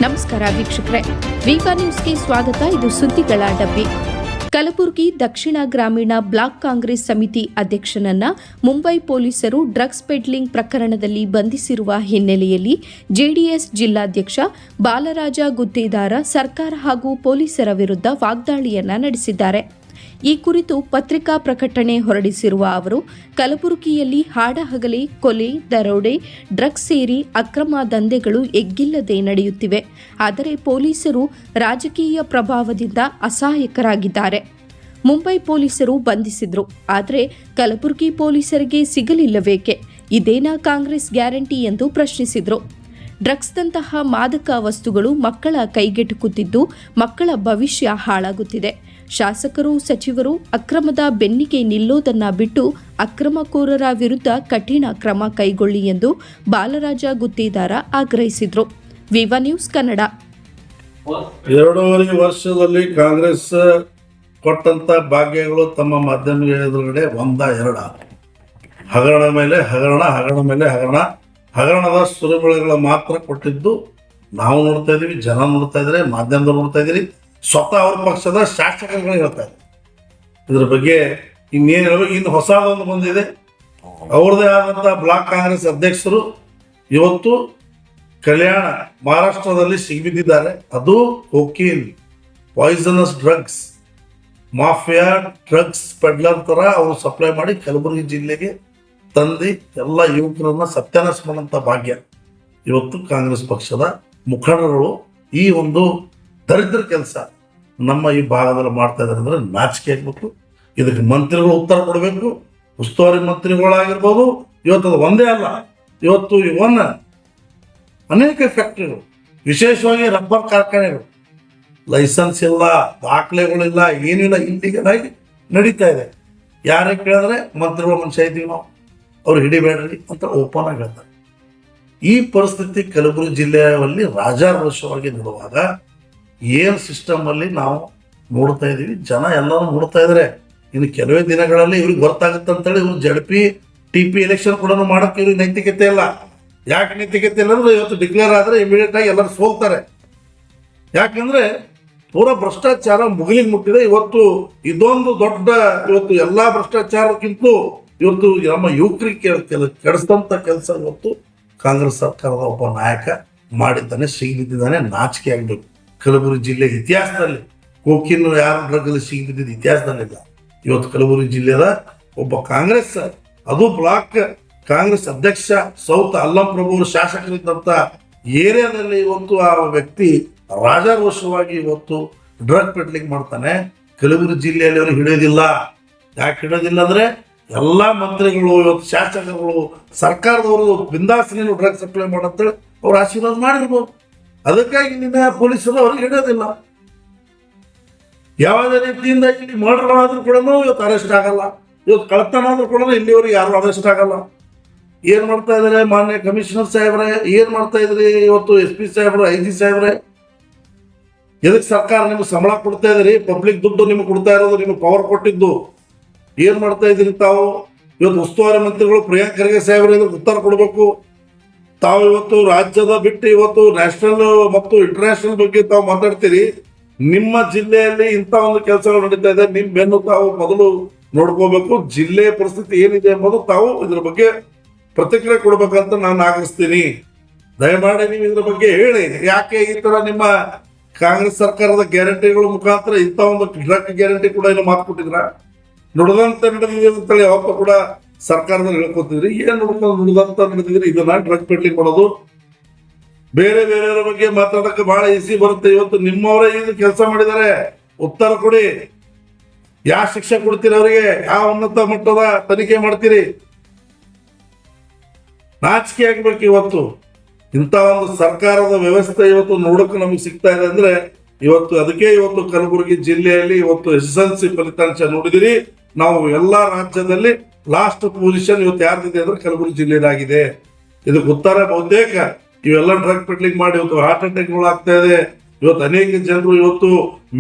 ನಮಸ್ಕಾರ ವೀಕ್ಷಕರೇ, ವಿವಾ ನ್ಯೂಸ್ಗೆ ಸ್ವಾಗತ. ಇದು ಸುದ್ದಿಗಳ ಡಬ್ಬಿ. ಕಲಬುರಗಿ ದಕ್ಷಿಣ ಗ್ರಾಮೀಣ ಬ್ಲಾಕ್ ಕಾಂಗ್ರೆಸ್ ಸಮಿತಿ ಅಧ್ಯಕ್ಷನನ್ನ ಮುಂಬೈ ಪೊಲೀಸರು ಡ್ರಗ್ಸ್ ಪೆಡ್ಲಿಂಗ್ ಪ್ರಕರಣದಲ್ಲಿ ಬಂಧಿಸಿರುವ ಹಿನ್ನೆಲೆಯಲ್ಲಿ ಜೆಡಿಎಸ್ ಜಿಲ್ಲಾಧ್ಯಕ್ಷ ಬಾಲರಾಜ ಗುತ್ತೇದಾರ ಸರ್ಕಾರ ಹಾಗೂ ಪೊಲೀಸರ ವಿರುದ್ಧ ವಾಗ್ದಾಳಿಯನ್ನ ನಡೆಸಿದ್ದಾರೆ. ಈ ಕುರಿತು ಪತ್ರಿಕಾ ಪ್ರಕಟಣೆ ಹೊರಡಿಸಿರುವ ಅವರು, ಕಲಬುರಗಿಯಲ್ಲಿ ಹಾಡಹಗಲೇ ಕೊಲೆ, ದರೋಡೆ, ಡ್ರಗ್ಸ್ ಸೇರಿ ಅಕ್ರಮ ದಂಧೆಗಳು ಎಗ್ಗಿಲ್ಲದೆ ನಡೆಯುತ್ತಿವೆ. ಆದರೆ ಪೊಲೀಸರು ರಾಜಕೀಯ ಪ್ರಭಾವದಿಂದ ಅಸಹಾಯಕರಾಗಿದ್ದಾರೆ. ಮುಂಬೈ ಪೊಲೀಸರು ಬಂಧಿಸಿದ್ರು, ಆದರೆ ಕಲಬುರಗಿ ಪೊಲೀಸರಿಗೆ ಸಿಗಲಿಲ್ಲವೇಕೆ? ಇದೇನಾ ಕಾಂಗ್ರೆಸ್ ಗ್ಯಾರಂಟಿ ಎಂದು ಪ್ರಶ್ನಿಸಿದರು. ಡ್ರಗ್ಸ್ದಂತಹ ಮಾದಕ ವಸ್ತುಗಳು ಮಕ್ಕಳ ಕೈಗೆಟುಕುತ್ತಿದ್ದು ಮಕ್ಕಳ ಭವಿಷ್ಯ ಹಾಳಾಗುತ್ತಿದೆ. ಶಾಸಕರು, ಸಚಿವರು ಅಕ್ರಮದ ಬೆನ್ನಿಗೆ ನಿಲ್ಲೋದನ್ನ ಬಿಟ್ಟು ಅಕ್ರಮಕೋರರ ವಿರುದ್ಧ ಕಠಿಣ ಕ್ರಮ ಕೈಗೊಳ್ಳಿ ಎಂದು ಬಾಲರಾಜ ಗುತ್ತೇದಾರ ಆಗ್ರಹಿಸಿದರು. ವಿವಾ ನ್ಯೂಸ್ ಕನ್ನಡ. 2.5 ವರ್ಷದಲ್ಲಿ ಕಾಂಗ್ರೆಸ್ ಕೊಟ್ಟಂತ ಭಾಗ್ಯಗಳು ತಮ್ಮ ಮಾಧ್ಯಮ ಎದುರುಗಡೆ 1-2 ಹಗರಣ ಮೇಲೆ ಹಗರಣ, ಹಗರಣ ಮೇಲೆ ಹಗರಣ, ಹಗರಣದ ಸುರಿಮಳೆಗಳ ಮಾತ್ರ ಕೊಟ್ಟಿದ್ದು ನಾವು ನೋಡ್ತಾ ಇದೀವಿ, ಜನ ನೋಡ್ತಾ ಇದ್ದಾರೆ, ಮಾಧ್ಯಮದವ್ರು ನೋಡ್ತಾ ಇದ್ದೀರಿ, ಸ್ವತಃ ಅವ್ರ ಪಕ್ಷದ ಶಾಸಕರುಗಳು ಹೇಳ್ತಾ ಇದ್ದಾರೆ. ಇದ್ರ ಬಗ್ಗೆ ಇನ್ನೇನು ಹೇಳ್ಬೇಕು? ಇನ್ನು ಹೊಸದೊಂದು ಬಂದಿದೆ. ಅವ್ರದೇ ಆದಂಥ ಬ್ಲಾಕ್ ಕಾಂಗ್ರೆಸ್ ಅಧ್ಯಕ್ಷರು ಇವತ್ತು ಕಲ್ಯಾಣ ಮಹಾರಾಷ್ಟ್ರದಲ್ಲಿ ಸಿಗಿಬಿದ್ದಿದ್ದಾರೆ. ಅದು cocaine, poisonous drugs, mafia drugs peddler ಥರ ಅವರು ಸಪ್ಲೈ ಮಾಡಿ ಕಲಬುರಗಿ ಜಿಲ್ಲೆಗೆ ತಂದು ಎಲ್ಲ ಯುವಕರನ್ನ ಸತ್ಯಾನಾಶ ಮಾಡುವಂಥ ಭಾಗ್ಯ ಇವತ್ತು ಕಾಂಗ್ರೆಸ್ ಪಕ್ಷದ ಮುಖಂಡರುಗಳು ಈ ಒಂದು ದರಿದ್ರ ಕೆಲಸ ನಮ್ಮ ಈ ಭಾಗದಲ್ಲಿ ಮಾಡ್ತಾ ಇದ್ದಾರೆ ಅಂದರೆ ನಾಚಿಕೆ ಆಗಬೇಕು. ಇದಕ್ಕೆ ಮಂತ್ರಿಗಳು ಉತ್ತರ ಕೊಡಬೇಕು. ಉಸ್ತುವಾರಿ ಮಂತ್ರಿಗಳಾಗಿರ್ಬೋದು. ಇವತ್ತು ಅದು ಒಂದೇ ಅಲ್ಲ, ಇವತ್ತು ಇವನ್ನ ಅನೇಕ ಫ್ಯಾಕ್ಟ್ರಿಗಳು, ವಿಶೇಷವಾಗಿ ರಬ್ಬರ್ ಕಾರ್ಖಾನೆಗಳು ಲೈಸೆನ್ಸ್ ಇಲ್ಲ, ದಾಖಲೆಗಳಿಲ್ಲ, ಏನಿಲ್ಲ, ಇಲ್ಲಿಗಲ್ ಆಗಿ ನಡೀತಾ ಇದೆ. ಯಾರೇ ಕೇಳಿದ್ರೆ ಮಂತ್ರಿಗಳ ಮನುಷ್ಯ ಇದ್ದೀವಿ ನಾವು, ಅವ್ರು ಹಿಡಿಬೇಡ್ರಿ ಅಂತ ಓಪನ್ ಆಗಿ ಹೇಳ್ತಾರೆ. ಈ ಪರಿಸ್ಥಿತಿ ಕಲಬುರಗಿ ಜಿಲ್ಲೆಯಲ್ಲಿ ರಾಜಾರೋಷವಾಗಿ ನೋಡುವಾಗ ಏನು ಸಿಸ್ಟಮಲ್ಲಿ ನಾವು ನೋಡ್ತಾ ಇದ್ದೀವಿ, ಜನ ಎಲ್ಲರೂ ನೋಡ್ತಾ ಇದ್ದಾರೆ. ಇನ್ನು ಕೆಲವೇ ದಿನಗಳಲ್ಲಿ ಇವ್ರಿಗೆ ಗೊತ್ತಾಗುತ್ತೆ ಅಂತೇಳಿ ಇವ್ರು ಜಡ್ಪಿ TP ಎಲೆಕ್ಷನ್ ಕೂಡ ಮಾಡೋಕ್ಕೆ ಇವ್ರಿಗೆ ನೈತಿಕತೆ ಇಲ್ಲ. ಯಾಕೆ ನೈತಿಕತೆ ಇಲ್ಲ ಅಂದ್ರೆ ಇವತ್ತು ಡಿಕ್ಲೇರ್ ಆದರೆ ಇಮಿಡಿಯೇಟ್ ಆಗಿ ಎಲ್ಲರೂ ಸೋಲ್ತಾರೆ. ಯಾಕಂದ್ರೆ ಪೂರ ಭ್ರಷ್ಟಾಚಾರ ಮುಗಿಲಿಗೆ ಮುಟ್ಟಿದೆ. ಇವತ್ತು ಇದೊಂದು ದೊಡ್ಡ, ಇವತ್ತು ಎಲ್ಲ ಭ್ರಷ್ಟಾಚಾರಕ್ಕಿಂತ ಇವತ್ತು ನಮ್ಮ ಯುವಕರಿಗೆ ಕೆಡಿಸಿದಂಥ ಕೆಲಸ ಇವತ್ತು ಕಾಂಗ್ರೆಸ್ ಸರ್ಕಾರದ ಒಬ್ಬ ನಾಯಕ ಮಾಡಿದ್ದಾನೆ, ಸಿಗಿಬಿದ್ದಿದ್ದಾನೆ. ನಾಚಿಕೆ ಆಗಬೇಕು. ಕಲಬುರಗಿ ಜಿಲ್ಲೆ ಇತಿಹಾಸದಲ್ಲಿ ಕೋಕಿನ್ ಯಾರು ಡ್ರಗ್ಗಲ್ಲಿ ಸಿಗಿಬಿದ್ದಿದ್ದ ಇತಿಹಾಸದಲ್ಲಿಲ್ಲ. ಇವತ್ತು ಕಲಬುರಗಿ ಜಿಲ್ಲೆಯ ಒಬ್ಬ ಕಾಂಗ್ರೆಸ್, ಅದು ಬ್ಲಾಕ್ ಕಾಂಗ್ರೆಸ್ ಅಧ್ಯಕ್ಷ ಸೌತ್ ಅಲ್ಲಂಪ್ರಭು ಶಾಸಕರಿದ್ದಂಥ ಏರಿಯಾದಲ್ಲಿ ಇವತ್ತು ಆ ವ್ಯಕ್ತಿ ರಾಜಾರೋಷವಾಗಿ ಇವತ್ತು ಡ್ರಗ್ ಪೆಡ್ಲಿಂಗ್ ಮಾಡ್ತಾನೆ. ಕಲಬುರಗಿ ಜಿಲ್ಲೆಯಲ್ಲಿ ಅವರು ಹಿಡಿಯೋದಿಲ್ಲ. ಯಾಕೆ ಹಿಡಿಯೋದಿಲ್ಲ ಅಂದ್ರೆ ಎಲ್ಲ ಮಂತ್ರಿಗಳು, ಇವತ್ತು ಶಾಸಕರುಗಳು, ಸರ್ಕಾರದವರು ಬಿಂದಾಸನೇನು ಡ್ರಗ್ ಸಪ್ಲೈ ಮಾಡಂತೇಳಿ ಅವ್ರು ಆಶೀರ್ವಾದ ಮಾಡಿರ್ಬೋದು. ಅದಕ್ಕಾಗಿ ನಿನ್ನ ಪೊಲೀಸರು ಅವ್ರಿಗೆ ಹಿಡಿಯೋದಿಲ್ಲ. ಯಾವುದೇ ರೀತಿಯಿಂದ ಇಲ್ಲಿ ಮರ್ಡರ್ಗಳಾದ್ರೂ ಕೂಡ ಇವತ್ತು ಅರೆಸ್ಟ್ ಆಗಲ್ಲ. ಇವತ್ತು ಕಳ್ಳತನ ಆದ್ರೂ ಕೂಡ ಇಲ್ಲಿವರೆಗೆ ಯಾರು ಅರೆಸ್ಟ್ ಆಗಲ್ಲ. ಏನ್ ಮಾಡ್ತಾ ಇದಾರೆ ಮಾನ್ಯ ಕಮಿಷನರ್ ಸಾಹೇಬ್ರೆ? ಏನ್ ಮಾಡ್ತಾ ಇದ್ರಿ ಇವತ್ತು SP ಸಾಹೇಬ್ರು, IG ಸಾಹೇಬ್ರೆ? ಎದಕ್ಕೆ ಸರ್ಕಾರ ನಿಮ್ಗೆ ಸಂಬಳ ಕೊಡ್ತಾ ಇದ್ರಿ? ಪಬ್ಲಿಕ್ ದುಡ್ಡು ನಿಮ್ಗೆ ಕೊಡ್ತಾ ಇರೋದು, ನಿಮ್ಗೆ ಪವರ್ ಕೊಟ್ಟಿದ್ದು. ಏನ್ ಮಾಡ್ತಾ ಇದ್ರಿ ತಾವು? ಇವತ್ತು ಉಸ್ತುವಾರಿ ಮಂತ್ರಿಗಳು ಪ್ರಿಯಾಂಕ್ ಖರ್ಗೆ ಸಾಹೇಬ್ರು ಇದಕ್ಕೆ ಉತ್ತರ ಕೊಡಬೇಕು. ತಾವು ಇವತ್ತು ರಾಜ್ಯದ ಬಿಟ್ಟು ಇವತ್ತು ನ್ಯಾಷನಲ್ ಮತ್ತು ಇಂಟರ್ನ್ಯಾಷನಲ್ ಬಗ್ಗೆ ತಾವು ಮಾತಾಡ್ತೀರಿ. ನಿಮ್ಮ ಜಿಲ್ಲೆಯಲ್ಲಿ ಇಂಥ ಒಂದು ಕೆಲಸಗಳು ನಡೀತಾ ಇದೆ, ನಿಮ್ಮ ಬೆನ್ನು ತಾವು ಮೊದಲು ನೋಡ್ಕೋಬೇಕು. ಜಿಲ್ಲೆಯ ಪರಿಸ್ಥಿತಿ ಏನಿದೆ ಎಂಬುದು ತಾವು ಇದ್ರ ಬಗ್ಗೆ ಪ್ರತಿಕ್ರಿಯೆ ಕೊಡ್ಬೇಕಂತ ನಾನು ಆಗ್ರಹಿಸ್ತೀನಿ. ದಯಮಾಡಿ ನೀವು ಇದ್ರ ಬಗ್ಗೆ ಹೇಳಿ. ಯಾಕೆ ಈ ತರ ನಿಮ್ಮ ಕಾಂಗ್ರೆಸ್ ಸರ್ಕಾರದ ಗ್ಯಾರಂಟಿಗಳ ಮುಖಾಂತರ ಇಂಥ ಒಂದು ಡ್ರಗ್ ಗ್ಯಾರಂಟಿ ಕೂಡ ಏನು ಮಾತು ಕೊಟ್ಟಿದ್ರ? ನುಡಿದಂತ ನಡೆದಿದೆ ಅಂತೇಳಿ ಯಾವತ್ತೂ ಕೂಡ ಸರ್ಕಾರದಲ್ಲಿ ಹೇಳ್ಕೊತಿದ್ರಿ. ಏನ್ ನುಡಿದಂತ ನಡೆದಿದ್ರಿ? ಇದನ್ನ ಡ್ರಗ್ ಪೆಡ್ಲಿಂಗ್ ಮಾಡೋದು. ಬೇರೆ ಬೇರೆಯವರ ಬಗ್ಗೆ ಮಾತಾಡಕ್ಕೆ ಬಹಳ ಈಸಿ ಬರುತ್ತೆ. ಇವತ್ತು ನಿಮ್ಮವರೇ ಇದು ಕೆಲಸ ಮಾಡಿದ್ದಾರೆ. ಉತ್ತರ ಕೊಡಿ. ಯಾವ ಶಿಕ್ಷೆ ಕೊಡ್ತೀರಿ ಅವರಿಗೆ? ಯಾವ ಉನ್ನತ ಮಟ್ಟದ ತನಿಖೆ ಮಾಡ್ತೀರಿ? ನಾಚಿಕೆ ಆಗ್ಬೇಕು. ಇವತ್ತು ಇಂಥ ಒಂದು ಸರ್ಕಾರದ ವ್ಯವಸ್ಥೆ ಇವತ್ತು ನೋಡಕ್ಕೆ ನಮಗೆ ಸಿಗ್ತಾ ಇದೆ ಅಂದ್ರೆ ಇವತ್ತು ಅದಕ್ಕೆ ಇವತ್ತು ಕಲಬುರಗಿ ಜಿಲ್ಲೆಯಲ್ಲಿ ಇವತ್ತು SSLC ಫಲಿತಾಂಶ ನೋಡಿದಿರಿ ನಾವು. ಎಲ್ಲ ರಾಜ್ಯದಲ್ಲಿ ಲಾಸ್ಟ್ ಪೊಸಿಷನ್ ಇವತ್ತು ಯಾರ್ದಿದೆ ಅಂದ್ರೆ ಕಲಬುರಗಿ ಜಿಲ್ಲೆದಾಗಿದೆ. ಇದಕ್ಕೆ ಉತ್ತರ ಬಹುತೇಕ ಇವೆಲ್ಲ ಡ್ರಗ್ ಪೆಡ್ಲಿಂಗ್ ಮಾಡಿ ಇವತ್ತು ಹಾರ್ಟ್ ಅಟ್ಯಾಕ್ಗಳು ಆಗ್ತಾ ಇದೆ. ಇವತ್ತು ಅನೇಕ ಜನರು ಇವತ್ತು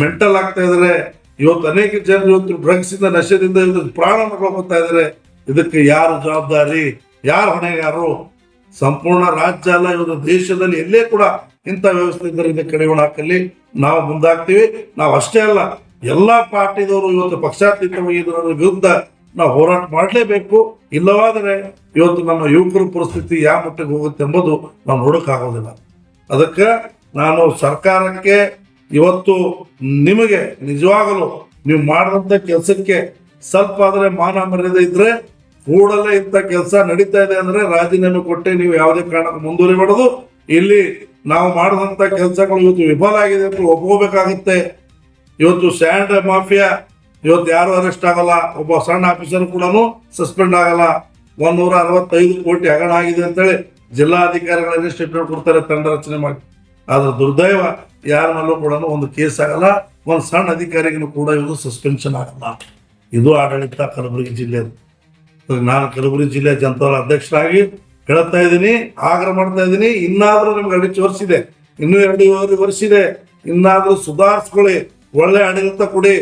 ಮೆಂಟಲ್ ಆಗ್ತಾ ಇದಾರೆ. ಇವತ್ತು ಅನೇಕ ಜನರು ಇವತ್ತು ಡ್ರಗ್ಸ್ ಇಂದ, ನಶೆದಿಂದ ಇವತ್ತು ಪ್ರಾಣ ಕಳ್ಕೊತಾ ಇದಾರೆ. ಇದಕ್ಕೆ ಯಾರು ಜವಾಬ್ದಾರಿ? ಯಾರು ಹೊಣೆಗಾರರು? ಸಂಪೂರ್ಣ ರಾಜ್ಯ ಅಲ್ಲ, ಇವತ್ತು ದೇಶದಲ್ಲಿ ಎಲ್ಲೇ ಕೂಡ ಇಂಥ ವ್ಯವಸ್ಥೆ ಇದರಿಂದ ಕಡಿವಾಣ ಹಾಕಲಿ ನಾವು ಮುಂದಾಗ್ತೀವಿ. ನಾವು ಅಷ್ಟೇ ಅಲ್ಲ, ಎಲ್ಲಾ ಪಾರ್ಟಿದವರು ಇವತ್ತು ಪಕ್ಷಾತೀತವಾಗಿ ಇದರ ವಿರುದ್ಧ ನಾವು ಹೋರಾಟ ಮಾಡಲೇಬೇಕು. ಇಲ್ಲವಾದರೆ ಇವತ್ತು ನಮ್ಮ ಯುವಕರ ಪರಿಸ್ಥಿತಿ ಯಾವ ಮಟ್ಟಿಗೆ ಹೋಗುತ್ತೆ ಎಂಬುದು ನಾವು ನೋಡೋಕ್ಕಾಗೋದಿಲ್ಲ. ಅದಕ್ಕೆ ನಾನು ಸರ್ಕಾರಕ್ಕೆ ಇವತ್ತು ನಿಮಗೆ ನಿಜವಾಗಲೂ ನೀವು ಮಾಡಿದಂಥ ಕೆಲಸಕ್ಕೆ ಸ್ವಲ್ಪ ಆದರೆ ಮಾನ ಮರ್ಯಾದೆ ಇದ್ರೆ ಕೂಡಲೇ ಇಂಥ ಕೆಲಸ ನಡೀತಾ ಇದೆ ಅಂದ್ರೆ ರಾಜೀನಾಮೆ ಕೊಟ್ಟೆ ನೀವು ಯಾವುದೇ ಕಾರಣಕ್ಕೆ ಮುಂದುವರಿಬಾರದು. ಇಲ್ಲಿ ನಾವು ಮಾಡಿದಂಥ ಕೆಲಸಗಳು ಇವತ್ತು ವಿಫಲ ಆಗಿದೆ ಅಂತ ಒಪ್ಕೋಬೇಕಾಗುತ್ತೆ. ಇವತ್ತು ಸ್ಯಾಂಡ್ ಮಾಫಿಯಾ ಇವತ್ತು ಯಾರು ಅರೆಸ್ಟ್ ಆಗಲ್ಲ, ಒಬ್ಬ ಸಣ್ಣ ಆಫೀಸರ್ ಕೂಡ ಸಸ್ಪೆಂಡ್ ಆಗಲ್ಲ. 165 ಕೋಟಿ ಹಗರಣ ಆಗಿದೆ ಅಂತೇಳಿ ಜಿಲ್ಲಾಧಿಕಾರಿಗಳನ್ನೇ ಸ್ಟೇಟ್ಮೆಂಟ್ ಕೊಡ್ತಾರೆ ತಂಡ ರಚನೆ ಮಾಡಿ. ಆದ್ರೆ ದುರ್ದೈವ ಯಾರ ಮೇಲೂ ಕೂಡ ಒಂದು ಕೇಸ್ ಆಗಲ್ಲ, ಒಂದು ಸಣ್ಣ ಅಧಿಕಾರಿಗೂ ಕೂಡ ಇವರು ಸಸ್ಪೆನ್ಷನ್ ಆಗಲ್ಲ. ಇದು ಆಡಳಿತ ಕಲಬುರಗಿ ಜಿಲ್ಲೆದು. ನಾನು ಕಲಬುರಗಿ ಜಿಲ್ಲೆ ಜನತಾದಳ ಅಧ್ಯಕ್ಷರಾಗಿ ಹೇಳ್ತಾ ಇದ್ದೀನಿ, ಆಗ್ರಹ ಮಾಡ್ತಾ ಇದ್ದೀನಿ. ಇನ್ನಾದ್ರೂ ನಿಮ್ಗೆ ಅಡಿಚಿ ವರ್ಷ ಇದೆ, ಇನ್ನೂ 2 ವರ್ಷ ಇದೆ, ಇನ್ನಾದ್ರೂ ಸುಧಾರಿಸ್ಕೊಳ್ಳಿ, ಒಳ್ಳೆ ಆಡಳಿತ ಕೊಡಿ,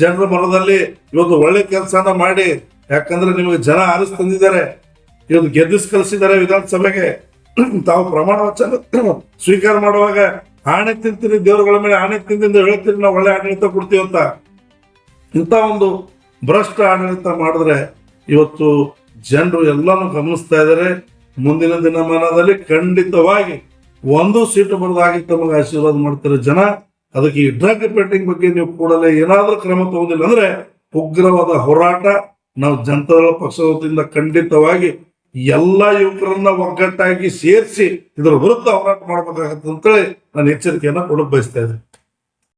ಜನರ ಮನದಲ್ಲಿ ಇವತ್ತು ಒಳ್ಳೆ ಕೆಲಸನ ಮಾಡಿ. ಯಾಕಂದ್ರೆ ನಿಮಗೆ ಜನ ಆರಿಸ್ ತಂದಿದ್ದಾರೆ, ಇವತ್ತು ಗೆದ್ದಿಸ್ ಕಲಿಸಿದ್ದಾರೆ ವಿಧಾನಸಭೆಗೆ. ತಾವು ಪ್ರಮಾಣ ವಚನ ಸ್ವೀಕಾರ ಮಾಡುವಾಗ ಆಣೆ ತಿಂತೀರಿ, ದೇವರುಗಳ ಮೇಲೆ ಆಣೆ ತಿಂದಿಂದ ಹೇಳ್ತೀರಿ ನಾವು ಒಳ್ಳೆ ಆಡಳಿತ ಕೊಡ್ತೀವಿ ಅಂತ. ಇಂಥ ಒಂದು ಭ್ರಷ್ಟ ಆಡಳಿತ ಮಾಡಿದ್ರೆ ಇವತ್ತು ಜನರು ಎಲ್ಲಾನು ಗಮನಿಸ್ತಾ ಇದ್ದಾರೆ. ಮುಂದಿನ ದಿನಮಾನದಲ್ಲಿ ಖಂಡಿತವಾಗಿ 1 ಸೀಟು ಬರೋದಾಗಿ ತಮಗೆ ಆಶೀರ್ವಾದ ಮಾಡ್ತಾರೆ ಜನ. ಅದಕ್ಕೆ ಈ ಡ್ರಗ್ ಪೆಟ್ಟಿಂಗ್ ಬಗ್ಗೆ ನೀವು ಕೂಡಲೇ ಏನಾದರೂ ಕ್ರಮ ತಗೊಂಡಿಲ್ಲ ಅಂದ್ರೆ ಉಗ್ರವಾದ ಹೋರಾಟ ನಾವು ಜನತಾದಳ ಪಕ್ಷದ ವತಿಯಿಂದ ಖಂಡಿತವಾಗಿ ಎಲ್ಲ ಯುವಕರನ್ನ ಒಗ್ಗಟ್ಟಾಗಿ ಸೇರಿಸಿ ಇದರ ವಿರುದ್ಧ ಹೋರಾಟ ಮಾಡಬೇಕಾಗತ್ತೆ ಅಂತೇಳಿ ನಾನು ಎಚ್ಚರಿಕೆಯನ್ನ ಕೊಡಕ್ ಬಯಸ್ತಾ ಇದ್ದೇನೆ.